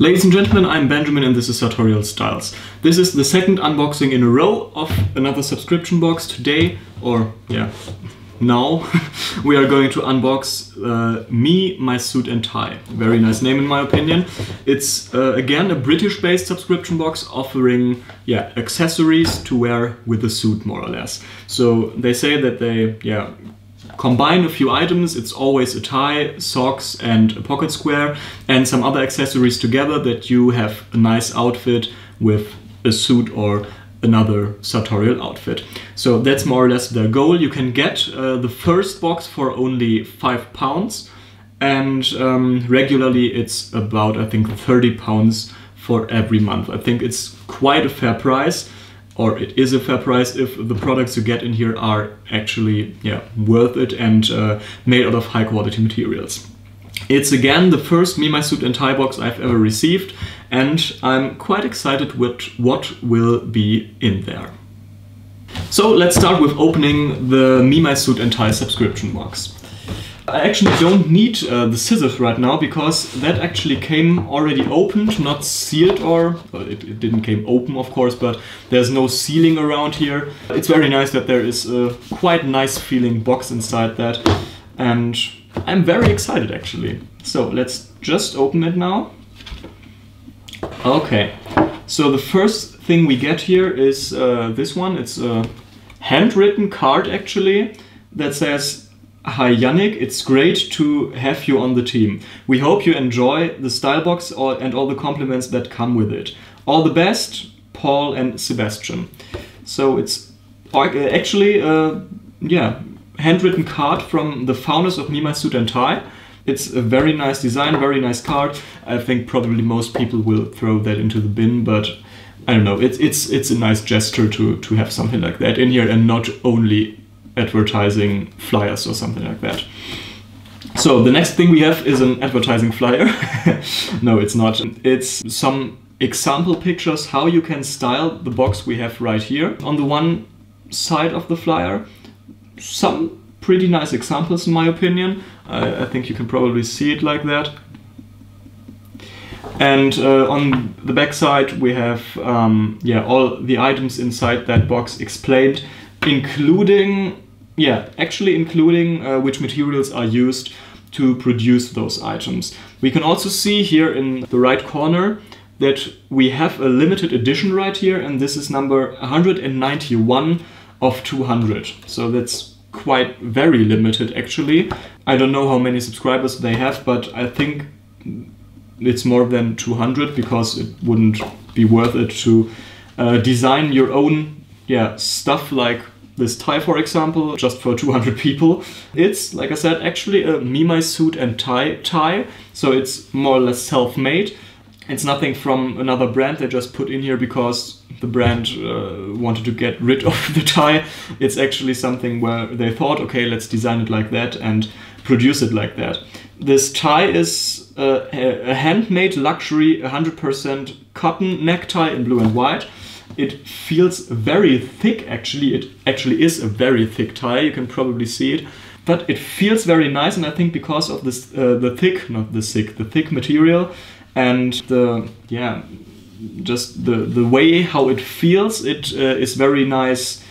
Ladies and gentlemen, I'm Benjamin and this is Sartorial Styles. This is the second unboxing in a row of another subscription box. Today, now, we are going to unbox Me, My Suit and Tie. Very nice name in my opinion. It's again a British-based subscription box offering accessories to wear with the suit more or less. So they say that they combine a few items. It's always a tie, socks and a pocket square and some other accessories together that you have a nice outfit with a suit or another sartorial outfit. So that's more or less their goal. You can get the first box for only £5 and regularly it's about, I think, £30 for every month. I think it's quite a fair price. Or it is a fair price if the products you get in here are actually worth it and made out of high quality materials. It's again the first Me, My Suit and Tie box I've ever received and I'm quite excited with what will be in there. So let's start with opening the Me, My Suit and Tie subscription box. I actually don't need the scissors right now because that actually came already opened, not sealed, or well, it didn't came open of course, but there's no sealing around here. It's very nice that there is a quite nice feeling box inside that and I'm very excited actually. So let's just open it now. Okay, so the first thing we get here is this one. It's a handwritten card actually that says, "Hi Yannick, it's great to have you on the team. We hope you enjoy the style box and all the compliments that come with it. All the best, Paul and Sebastian." So it's actually a handwritten card from the founders of Me, My Suit and Tie. It's a very nice design, very nice card. I think probably most people will throw that into the bin, but I don't know, it's a nice gesture to have something like that in here and not only advertising flyers or something like that. So the next thing we have is an advertising flyer. No, it's not. It's some example pictures how you can style the box we have right here. On the one side of the flyer, some pretty nice examples in my opinion. I think you can probably see it like that. And on the back side we have all the items inside that box explained, including which materials are used to produce those items. We can also see here in the right corner that we have a limited edition right here, and this is number 191 of 200. So that's quite very limited actually. I don't know how many subscribers they have, but I think it's more than 200 because it wouldn't be worth it to design your own stuff like this tie, for example, just for 200 people. It's, like I said, actually a Me, My Suit and tie, so it's more or less self-made. It's nothing from another brand they just put in here because the brand wanted to get rid of the tie. It's actually something where they thought, okay, let's design it like that and produce it like that. This tie is a handmade luxury 100% cotton necktie in blue and white. It feels very thick actually. It actually is a very thick tie, you can probably see it. But it feels very nice, and I think because of this the thick material and just the way how it feels, it is very nice.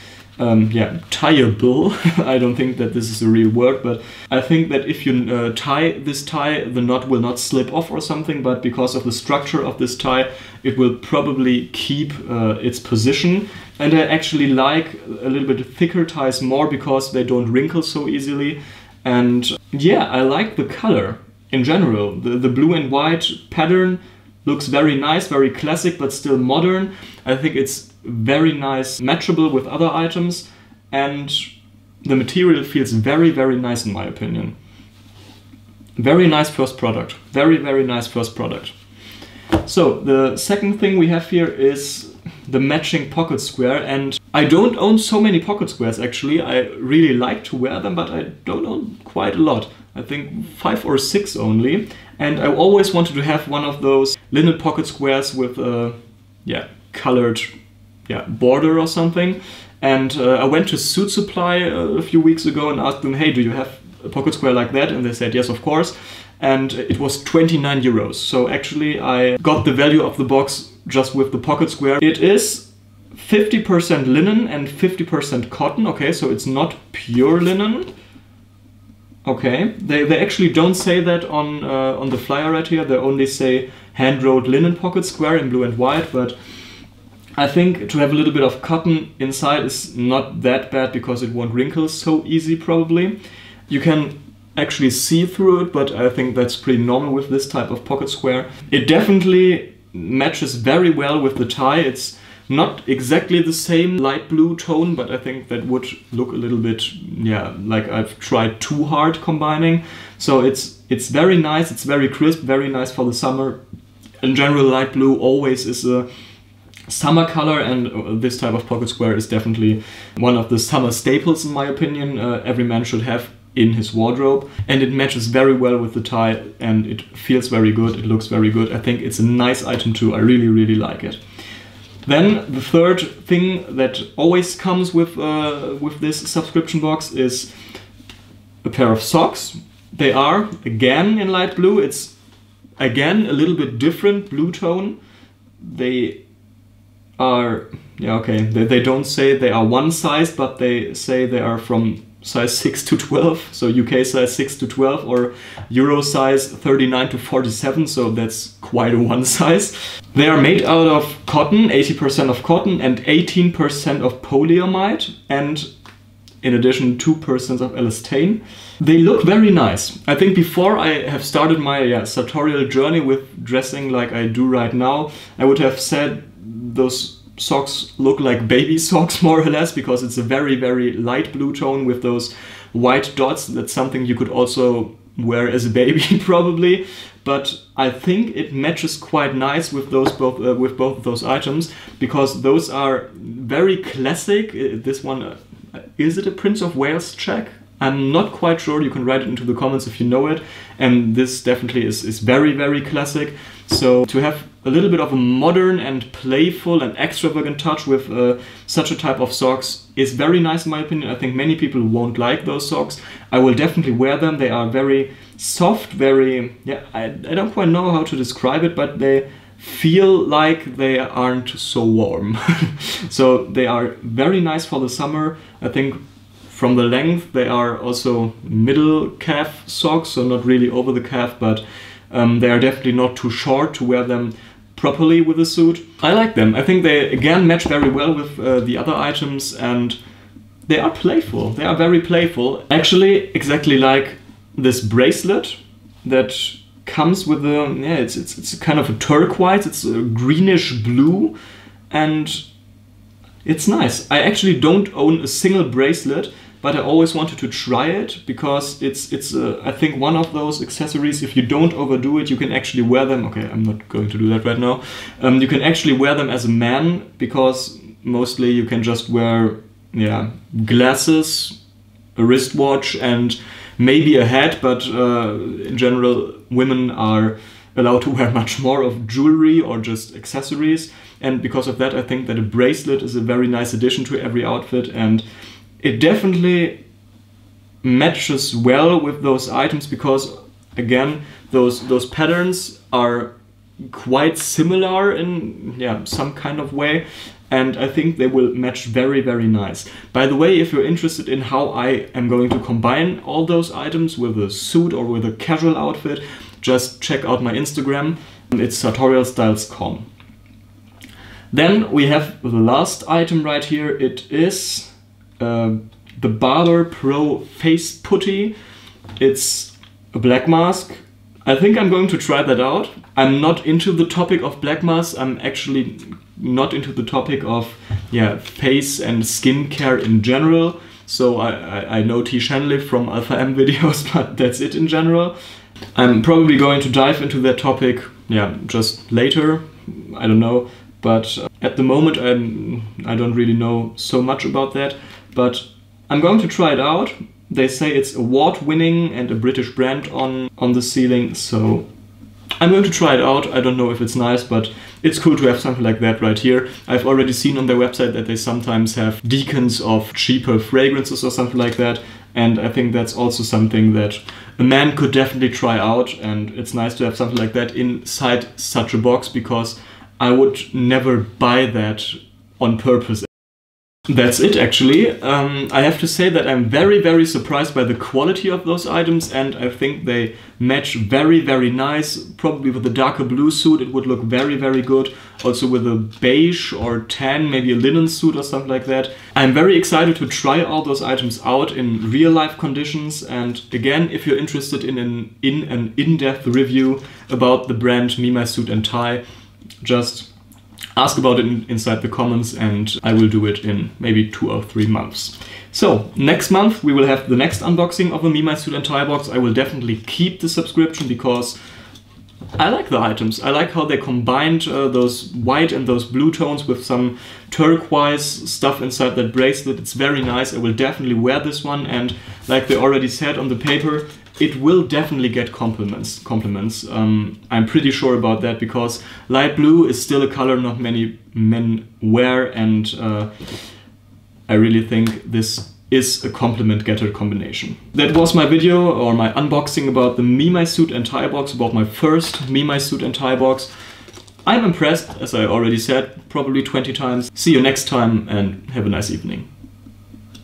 Tieable. I don't think that this is a real word, but I think that if you tie this tie, the knot will not slip off or something, but because of the structure of this tie, it will probably keep its position. And I actually like a little bit thicker ties more because they don't wrinkle so easily. And I like the color in general. The blue and white pattern looks very nice, very classic, but still modern. I think it's very nice, matchable with other items, and the material feels very, very nice in my opinion. Very nice first product. Very, very nice first product. So the second thing we have here is the matching pocket square, and I don't own so many pocket squares actually. I really like to wear them, but I don't own quite a lot. I think 5 or 6 only. And I always wanted to have one of those linen pocket squares with a colored border or something. And I went to Suit Supply a few weeks ago and asked them, hey, do you have a pocket square like that? And they said yes, of course. and it was 29 euros. So actually I got the value of the box just with the pocket square. It is 50% linen and 50% cotton. Okay, so it's not pure linen. Okay, they actually don't say that on the flyer right here. They only say hand-rolled linen pocket square in blue and white, but I think to have a little bit of cotton inside is not that bad because it won't wrinkle so easy probably. You can actually see through it, but I think that's pretty normal with this type of pocket square. It definitely matches very well with the tie. It's not exactly the same light blue tone, but I think that would look a little bit, yeah, like I've tried too hard combining. So it's very nice, it's very crisp, very nice for the summer. In general, light blue always is a summer color, and this type of pocket square is definitely one of the summer staples in my opinion. Every man should have in his wardrobe, and it matches very well with the tie, and it feels very good, it looks very good. I think it's a nice item too. I really like it. Then the third thing that always comes with this subscription box is a pair of socks. They are again in light blue. It's again a little bit different blue tone. They are, yeah, okay, they don't say they are one size, but they say they are from size 6 to 12, so UK size 6 to 12 or Euro size 39 to 47, so that's quite a one size. They are made out of cotton, 80% of cotton and 18% of polyamide, and in addition 2% of elastane. They look very nice. I think before I have started my sartorial journey with dressing like I do right now, I would have said those socks look like baby socks more or less, because it's a very light blue tone with those white dots. That's something you could also wear as a baby probably, but I think it matches quite nice with those both of those items, because those are very classic. This one, is it a Prince of Wales check? I'm not quite sure. You can write it into the comments if you know it. And this definitely is very classic. So to have a little bit of a modern and playful and extravagant touch with such a type of socks is very nice in my opinion. I think many people won't like those socks. I will definitely wear them. They are very soft, very, yeah, I don't quite know how to describe it, but they feel like they aren't so warm. So they are very nice for the summer. I think from the length they are also middle calf socks, so not really over the calf, but they are definitely not too short to wear them properly with a suit. I like them. I think they again match very well with the other items, and they are playful. They are very playful. Actually, exactly like this bracelet that comes with a, yeah, it's kind of a turquoise. It's a greenish blue, and it's nice. I actually don't own a single bracelet, but I always wanted to try it because it's I think one of those accessories, if you don't overdo it, you can actually wear them. Okay, I'm not going to do that right now. You can actually wear them as a man, because mostly you can just wear, yeah, glasses, a wristwatch and maybe a hat, but in general women are allowed to wear much more of jewelry or just accessories, and because of that I think that a bracelet is a very nice addition to every outfit, and it definitely matches well with those items, because again those patterns are quite similar in, yeah, some kind of way, and I think they will match very nice. By the way, if you're interested in how I am going to combine all those items with a suit or with a casual outfit, just check out my Instagram. It's sartorialstyles.com. Then we have the last item right here. It is the Barber Pro Face Putty. It's a black mask. I think I'm going to try that out. I'm not into the topic of black masks. I'm actually not into the topic of, yeah, face and skincare in general. So I know T. Shanley from Alpha M videos, but that's it in general. I'm probably going to dive into that topic, yeah, just later. I don't know. But at the moment I don't really know so much about that. But I'm going to try it out. They say it's award-winning and a British brand on the ceiling, so I'm going to try it out. I don't know if it's nice, but it's cool to have something like that right here. I've already seen on their website that they sometimes have decants of cheaper fragrances or something like that. and I think that's also something that a man could definitely try out, and it's nice to have something like that inside such a box, because I would never buy that on purpose. That's it actually. I have to say that I'm very surprised by the quality of those items, and I think they match very nice. Probably with a darker blue suit it would look very good. Also with a beige or tan, maybe a linen suit or something like that. I'm very excited to try all those items out in real life conditions, and again, if you're interested in an in-depth review about the brand Me, My Suit and Tie, just ask about it inside the comments, and I will do it in maybe 2 or 3 months. So next month we will have the next unboxing of a Me, My Suit and Tie box. I will definitely keep the subscription because I like the items. I like how they combined those white and those blue tones with some turquoise stuff inside that bracelet. It's very nice. I will definitely wear this one, and like they already said on the paper, it will definitely get compliments. I'm pretty sure about that, because light blue is still a color not many men wear, and I really think this is a compliment getter combination. That was my video, or my unboxing about the Me, My Suit and Tie box, about my first Me, My Suit and Tie box. I'm impressed, as I already said, probably 20 times. See you next time, and have a nice evening.